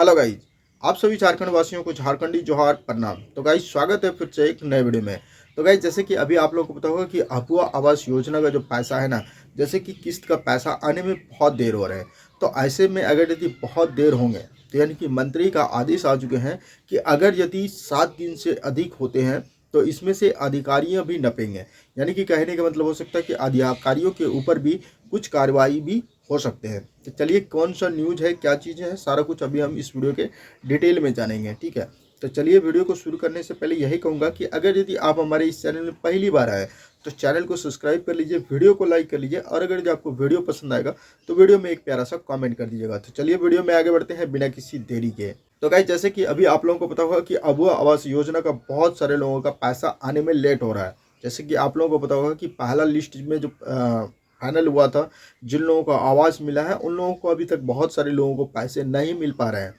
Hello guys, आप सभी झारखंड वासियों को झारखंडी जोहार प्रणाम। तो गाइज स्वागत है फिर से एक नए वीडियो में। तो गाइज जैसे कि अभी आप लोगों को पता होगा कि अबुआ आवास योजना का जो पैसा है ना, जैसे कि किस्त का पैसा आने में बहुत देर हो रहा है। तो ऐसे में अगर यदि बहुत देर होंगे तो यानी कि मंत्री का आदेश आ चुके हैं कि अगर यदि 7 दिन से अधिक होते हैं तो इसमें से अधिकारियां भी नपेंगे। यानी कि कहने का मतलब हो सकता है कि अधिकारियों के ऊपर भी कुछ कार्रवाई भी हो सकते हैं। तो चलिए कौन सा न्यूज़ है, क्या चीज़ें हैं, सारा कुछ अभी हम इस वीडियो के डिटेल में जानेंगे। ठीक है, तो चलिए वीडियो को शुरू करने से पहले यही कहूँगा कि अगर यदि आप हमारे इस चैनल में पहली बार आए तो चैनल को सब्सक्राइब कर लीजिए, वीडियो को लाइक कर लीजिए और अगर जो आपको वीडियो पसंद आएगा तो वीडियो में एक प्यारा सा कमेंट कर दीजिएगा। तो चलिए वीडियो में आगे बढ़ते हैं बिना किसी देरी के। तो गाइस जैसे कि अभी आप लोगों को पता होगा कि अबुआ आवास योजना का बहुत सारे लोगों का पैसा आने में लेट हो रहा है। जैसे कि आप लोगों को पता होगा कि पहला लिस्ट में जो फाइनल हुआ था, जिन लोगों को आवाज़ मिला है उन लोगों को अभी तक बहुत सारे लोगों को पैसे नहीं मिल पा रहे हैं।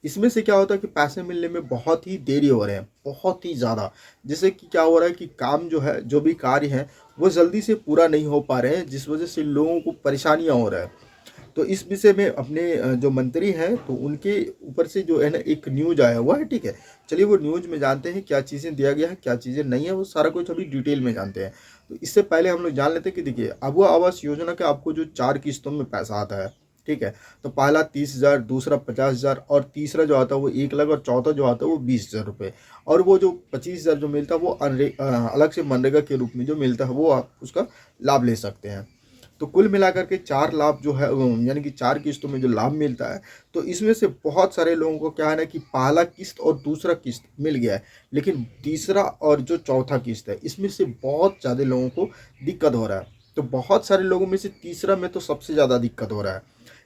इसमें से क्या होता है कि पैसे मिलने में बहुत ही देरी हो रहे हैं, बहुत ही ज़्यादा। जिससे कि क्या हो रहा है कि काम जो है, जो भी कार्य है वो जल्दी से पूरा नहीं हो पा रहे हैं, जिस वजह से लोगों को परेशानियां हो रहा है। तो इस विषय में अपने जो मंत्री हैं तो उनके ऊपर से जो है ना एक न्यूज आया हुआ है। ठीक है, चलिए वो न्यूज में जानते हैं क्या चीज़ें दिया गया है, क्या चीज़ें नहीं है, वो सारा कुछ अभी डिटेल में जानते हैं। तो इससे पहले हम लोग जान लेते हैं कि देखिए अबुआ आवास योजना का आपको जो 4 किस्तों में पैसा आता है। ठीक है, तो पहला 30,000, दूसरा 50,000 और तीसरा जो आता है वो 1 लाख और चौथा जो आता है वो 20,000 रुपये। और वो जो 25,000 जो मिलता है वो अलग से मनरेगा के रूप में जो मिलता है वो आप उसका लाभ ले सकते हैं। तो कुल मिलाकर के 4 लाभ जो है यानी कि 4 किस्तों में जो लाभ मिलता है। तो इसमें से बहुत सारे लोगों को क्या है ना कि पहला किस्त और दूसरा किस्त मिल गया है, लेकिन तीसरा और जो चौथा किस्त है इसमें से बहुत ज़्यादा लोगों को दिक्कत हो रहा है। तो बहुत सारे लोगों में से तीसरा में तो सबसे ज़्यादा दिक्कत हो रहा है,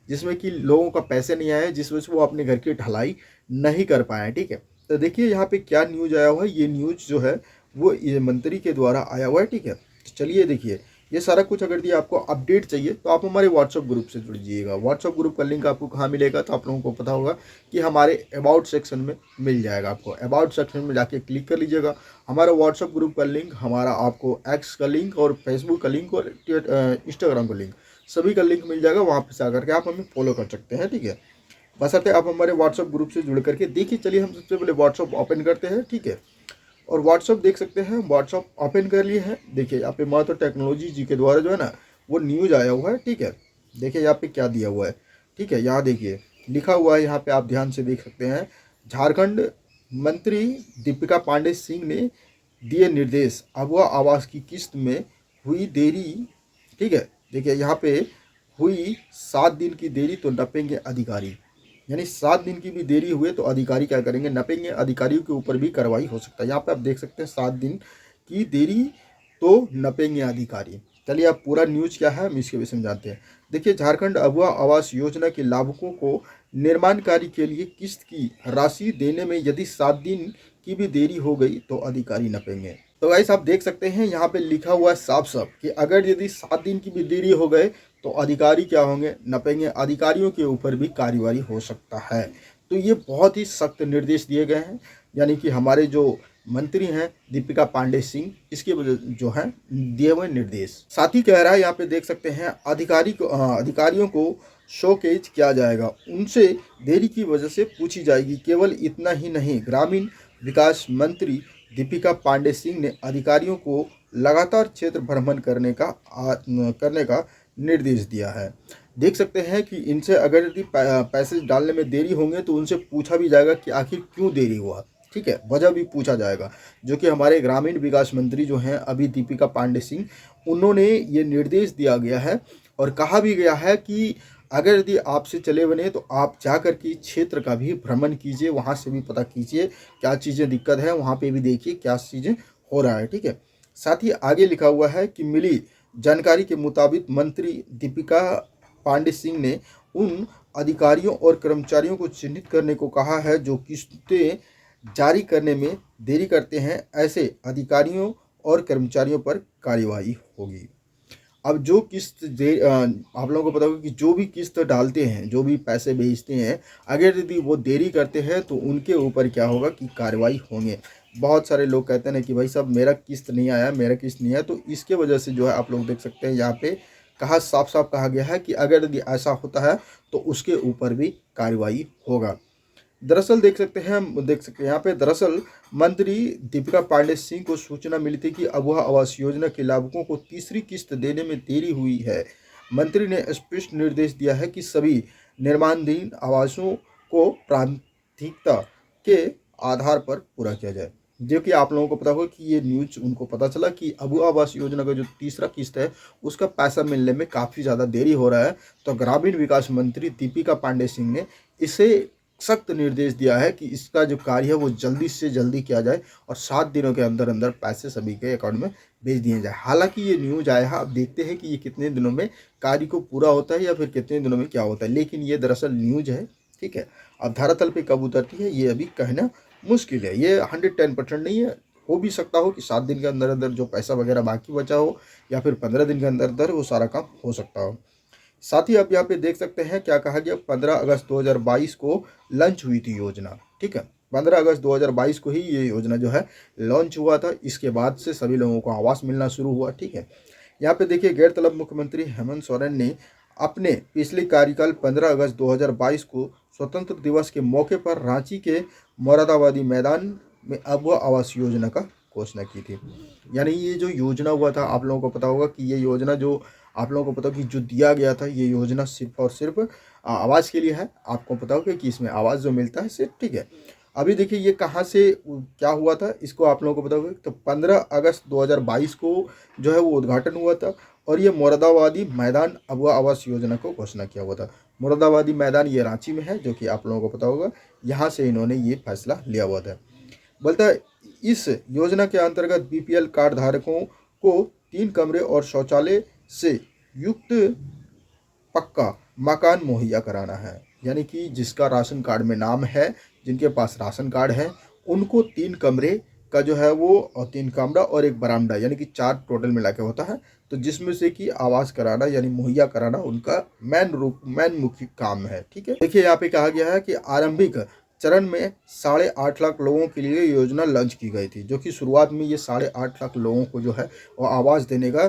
जिसमें कि लोगों का पैसे नहीं आए, जिस वजह से वो अपने घर की ढलाई नहीं कर पाए। ठीक है, तो देखिए यहाँ पे क्या न्यूज आया हुआ है। ये न्यूज जो है वो ये मंत्री के द्वारा आया हुआ है। ठीक है, तो चलिए देखिए ये सारा कुछ अगर ये आपको अपडेट चाहिए तो आप हमारे व्हाट्सअप ग्रुप से जुड़ जाइएगा। व्हाट्सअप ग्रुप का लिंक आपको कहाँ मिलेगा, तो आप लोगों को पता होगा कि हमारे अबाउट सेक्शन में मिल जाएगा। आपको अबाउट सेक्शन में जाके क्लिक कर लीजिएगा। हमारा व्हाट्सअप ग्रुप का लिंक, हमारा आपको एक्स का लिंक और फेसबुक का लिंक और इंस्टाग्राम का लिंक, सभी का लिंक मिल जाएगा। वहाँ पर से आकर के आप हमें फॉलो कर सकते हैं। ठीक है, बशर्ते आप हमारे व्हाट्सअप ग्रुप से जुड़ करके देखिए। चलिए हम सबसे पहले व्हाट्सअप ओपन करते हैं। ठीक है, और व्हाट्सअप देख सकते हैं, व्हाट्सअप ओपन कर लिए हैं। देखिए यहाँ पे मात्र टेक्नोलॉजी जी के द्वारा जो है ना वो न्यूज आया हुआ है। ठीक है, देखिए यहाँ पे क्या दिया हुआ है। ठीक है, यहाँ देखिए लिखा हुआ है, यहाँ पे आप ध्यान से देख सकते हैं। झारखंड मंत्री दीपिका पांडे सिंह ने दिए निर्देश, अगवा आवास की किस्त में हुई देरी। ठीक है, देखिए यहाँ पे हुई 7 दिन की देरी तो नपेंगे अधिकारी। यानी 7 दिन की भी देरी हुए तो अधिकारी क्या करेंगे, नपेंगे। अधिकारियों के ऊपर भी कार्रवाई हो सकता है। यहाँ पे आप देख सकते हैं 7 दिन की देरी तो नपेंगे अधिकारी। चलिए अब पूरा न्यूज क्या है हम इसके विषय में जानते हैं। देखिए झारखंड अगवा आवास योजना के लाभुकों को निर्माण कार्य के लिए किस्त की राशि देने में यदि 7 दिन की भी देरी हो गई तो अधिकारी नपेंगे। तो गाइस आप देख सकते हैं यहाँ पे लिखा हुआ है साफ साफ कि अगर यदि 7 दिन की भी देरी हो गए तो अधिकारी क्या होंगे, नपेंगे। अधिकारियों के ऊपर भी कार्रवाई हो सकता है। तो ये बहुत ही सख्त निर्देश दिए गए हैं, यानी कि हमारे जो मंत्री हैं दीपिका पांडे सिंह, इसके वजह जो है दिए हुए निर्देश। साथ ही कह रहा है यहाँ पे देख सकते हैं अधिकारियों को शोकेज किया जाएगा, उनसे देरी की वजह से पूछी जाएगी। केवल इतना ही नहीं, ग्रामीण विकास मंत्री दीपिका पांडे सिंह ने अधिकारियों को लगातार क्षेत्र भ्रमण करने का निर्देश दिया है। देख सकते हैं कि इनसे अगर यदि पैसे डालने में देरी होंगे तो उनसे पूछा भी जाएगा कि आखिर क्यों देरी हुआ। ठीक है, वजह भी पूछा जाएगा, जो कि हमारे ग्रामीण विकास मंत्री जो हैं अभी दीपिका पांडे सिंह, उन्होंने ये निर्देश दिया गया है। और कहा भी गया है कि अगर यदि आपसे चले बने तो आप जाकर के क्षेत्र का भी भ्रमण कीजिए, वहाँ से भी पता कीजिए क्या चीज़ें दिक्कत है, वहाँ पे भी देखिए क्या चीज़ें हो रहा है। ठीक है, साथ ही आगे लिखा हुआ है कि मिली जानकारी के मुताबिक मंत्री दीपिका पांडे सिंह ने उन अधिकारियों और कर्मचारियों को चिन्हित करने को कहा है जो किस्तें जारी करने में देरी करते हैं। ऐसे अधिकारियों और कर्मचारियों पर कार्रवाई होगी। अब जो किस्त आप लोगों को पता होगा कि जो भी किस्त डालते हैं, जो भी पैसे भेजते हैं, अगर यदि वो देरी करते हैं तो उनके ऊपर क्या होगा कि कार्रवाई होंगे। बहुत सारे लोग कहते हैं कि भाई साहब मेरा किस्त नहीं आया, मेरा किस्त नहीं आया। तो इसके वजह से जो है आप लोग देख सकते हैं यहाँ पे कहा, साफ साफ कहा गया है कि अगर यदि ऐसा होता है तो उसके ऊपर भी कार्रवाई होगा। दरअसल देख सकते हैं यहाँ पे दरअसल मंत्री दीपिका पांडे सिंह को सूचना मिली थी कि अबुआ आवास योजना के लाभुकों को तीसरी किस्त देने में देरी हुई है। मंत्री ने स्पष्ट निर्देश दिया है कि सभी निर्माणाधीन आवासों को प्राथमिकता के आधार पर पूरा किया जाए। जो कि आप लोगों को पता होगा कि ये न्यूज उनको पता चला कि अबुआ आवास योजना का जो तीसरा किस्त है उसका पैसा मिलने में काफ़ी ज़्यादा देरी हो रहा है। तो ग्रामीण विकास मंत्री दीपिका पांडे सिंह ने इसे सख्त निर्देश दिया है कि इसका जो कार्य है वो जल्दी से जल्दी किया जाए और 7 दिनों के अंदर अंदर पैसे सभी के अकाउंट में भेज दिए जाए। हालांकि ये न्यूज आया है, अब देखते हैं कि ये कितने दिनों में कार्य को पूरा होता है या फिर कितने दिनों में क्या होता है, लेकिन ये दरअसल न्यूज है। ठीक है, अब धरातल पे कब उतरती है ये अभी कहना मुश्किल है। ये 110% नहीं है, हो भी सकता हो कि 7 दिन के अंदर अंदर जो पैसा वगैरह बाकी बचा हो या फिर 15 दिन के अंदर अंदर वो सारा काम हो सकता हो। साथ ही आप यहाँ पे देख सकते हैं क्या कहा गया, 15 अगस्त 2022 को लॉन्च हुई थी योजना। ठीक है, 15 अगस्त 2022 को ही ये योजना जो है लॉन्च हुआ था। इसके बाद से सभी लोगों को आवास मिलना शुरू हुआ। ठीक है, यहाँ पे देखिए गैरतलब मुख्यमंत्री हेमंत सोरेन ने अपने पिछले कार्यकाल 15 अगस्त 2022 को स्वतंत्र दिवस के मौके पर रांची के मोरादाबादी मैदान में अबुआ आवास योजना का घोषणा की थी। यानी ये जो योजना हुआ था, आप लोगों को पता होगा कि ये योजना जो आप लोगों को पता होगा कि जो दिया गया था ये योजना सिर्फ और सिर्फ आवाज़ के लिए है। आपको पता होगा कि इसमें आवाज़ जो मिलता है सिर्फ। ठीक है, अभी देखिए ये कहाँ से क्या हुआ था इसको आप लोगों को पता होगा। तो 15 अगस्त 2022 को जो है वो उद्घाटन हुआ था और ये मोरादाबादी मैदान अबुआ आवास योजना को घोषणा किया हुआ था। मोरादाबादी मैदान ये रांची में है, जो कि आप लोगों को पता होगा। यहाँ से इन्होंने ये फैसला लिया हुआ था। बोलता है इस योजना के अंतर्गत बीपीएल कार्ड धारकों को 3 कमरे और शौचालय से युक्त पक्का मकान मुहैया कराना है। यानी कि जिसका राशन कार्ड में नाम है, जिनके पास राशन कार्ड है, उनको 3 कमरे का जो है वो और 3 कमरा और 1 बरामदा यानी कि 4 टोटल मिला के होता है। तो जिसमें से कि आवास कराना यानी मुहैया कराना उनका मेन मुख्य काम है। ठीक है, देखिए यहाँ पे कहा गया है कि आरंभिक चरण में 8.5 लाख लोगों के लिए योजना लॉन्च की गई थी, जो कि शुरुआत में ये 8.5 लाख लोगों को जो है वो आवास देने का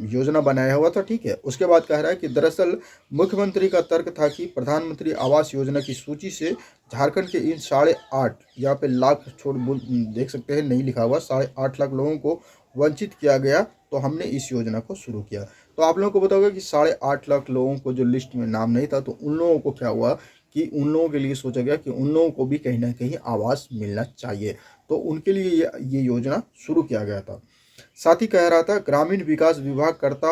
योजना बनाया हुआ था। ठीक है, उसके बाद कह रहा है कि दरअसल मुख्यमंत्री का तर्क था कि प्रधानमंत्री आवास योजना की सूची से झारखंड के इन 8.5 यहाँ पे लाख देख सकते हैं नहीं लिखा हुआ, 8.5 लाख लोगों को वंचित किया गया, तो हमने इस योजना को शुरू किया। तो आप लोगों को पता होगा कि 8.5 लाख लोगों को जो लिस्ट में नाम नहीं था, तो उन लोगों को क्या हुआ कि उन लोगों के लिए सोचा गया कि उन लोगों को भी कहीं ना कहीं आवास मिलना चाहिए, तो उनके लिए ये योजना शुरू किया गया था। साथ ही कह रहा था ग्रामीण विकास विभाग करता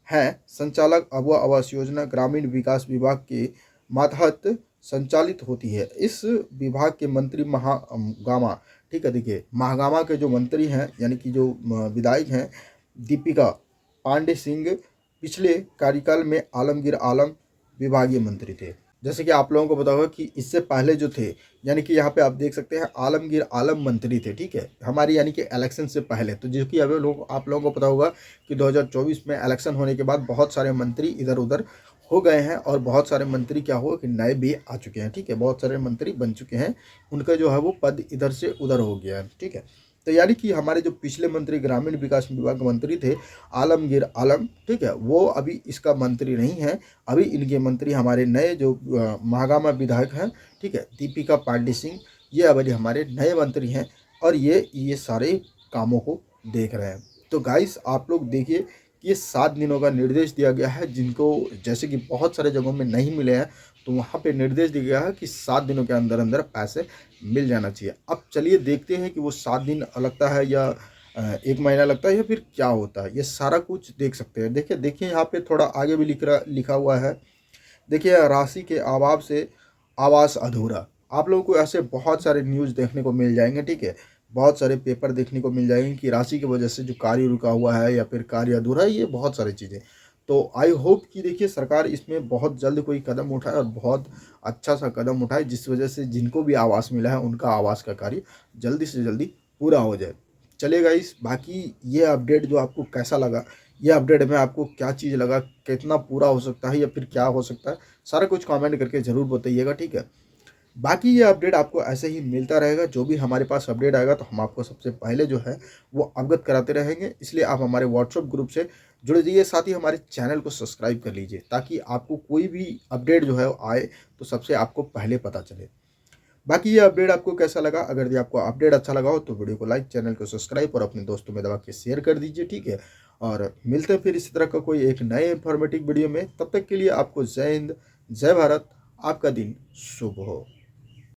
है संचालक अबुआ आवास योजना ग्रामीण विकास विभाग के मातहत संचालित होती है। इस विभाग के मंत्री महागामा, ठीक है, देखिए महागामा के जो मंत्री हैं यानी कि जो विधायक हैं दीपिका पांडे सिंह, पिछले कार्यकाल में आलमगीर आलम विभागीय मंत्री थे। जैसे कि आप लोगों को पता होगा कि इससे पहले जो थे, यानी कि यहाँ पे आप देख सकते हैं आलमगीर आलम मंत्री थे। ठीक है, हमारी यानी कि इलेक्शन से पहले, तो जो कि अभी आप लोगों को पता होगा कि 2024 में इलेक्शन होने के बाद बहुत सारे मंत्री इधर उधर हो गए हैं और बहुत सारे मंत्री क्या हुआ कि नए भी आ चुके हैं। ठीक है, बहुत सारे मंत्री बन चुके हैं, उनका जो है वो पद इधर से उधर हो गया है। ठीक है, तो यानी कि हमारे जो पिछले मंत्री ग्रामीण विकास विभाग मंत्री थे आलमगीर आलम, ठीक है, वो अभी इसका मंत्री नहीं है। अभी इनके मंत्री हमारे नए जो महागामा विधायक हैं, ठीक है, दीपिका पांडे सिंह, ये अभी हमारे नए मंत्री हैं और ये सारे कामों को देख रहे हैं। तो गाइस आप लोग देखिए कि ये 7 दिनों का निर्देश दिया गया है, जिनको जैसे कि बहुत सारे जगहों में नहीं मिले हैं, तो वहाँ पे निर्देश दिया गया है कि 7 दिनों के अंदर अंदर पैसे मिल जाना चाहिए। अब चलिए देखते हैं कि वो 7 दिन लगता है या 1 महीना लगता है या फिर क्या होता है, ये सारा कुछ देख सकते हैं। देखिए यहाँ पे थोड़ा आगे भी लिखा हुआ है। देखिए राशि के अभाव से आवास अधूरा। आप लोगों को ऐसे बहुत सारे न्यूज़ देखने को मिल जाएंगे। ठीक है, बहुत सारे पेपर देखने को मिल जाएंगे कि राशि की वजह से जो कार्य रुका हुआ है या फिर कार्य अधूरा है, ये बहुत सारी चीज़ें। तो आई होप कि देखिए सरकार इसमें बहुत जल्द कोई कदम उठाए और बहुत अच्छा सा कदम उठाए, जिस वजह से जिनको भी आवास मिला है उनका आवास का कार्य जल्दी से जल्दी पूरा हो जाए। चलेगा इस बाकी ये अपडेट जो आपको कैसा लगा, ये अपडेट में आपको क्या चीज़ लगा, कितना पूरा हो सकता है या फिर क्या हो सकता है, सारा कुछ कमेंट करके ज़रूर बताइएगा। ठीक है, बाकी ये अपडेट आपको ऐसे ही मिलता रहेगा। जो भी हमारे पास अपडेट आएगा तो हम आपको सबसे पहले जो है वो अवगत कराते रहेंगे। इसलिए आप हमारे व्हाट्सएप ग्रुप से जुड़ जाइए, साथ ही हमारे चैनल को सब्सक्राइब कर लीजिए ताकि आपको कोई भी अपडेट जो है आए तो सबसे आपको पहले पता चले। बाकी ये अपडेट आपको कैसा लगा? अगर यदि आपको अपडेट अच्छा लगा हो तो वीडियो को लाइक, चैनल को सब्सक्राइब और अपने दोस्तों में दबा के शेयर कर दीजिए, ठीक है? और मिलते हैं फिर इसी तरह का कोई एक नए इन्फॉर्मेटिव वीडियो में। तब तक के लिए आपको जय हिंद, जय भारत, आपका दिन शुभ हो।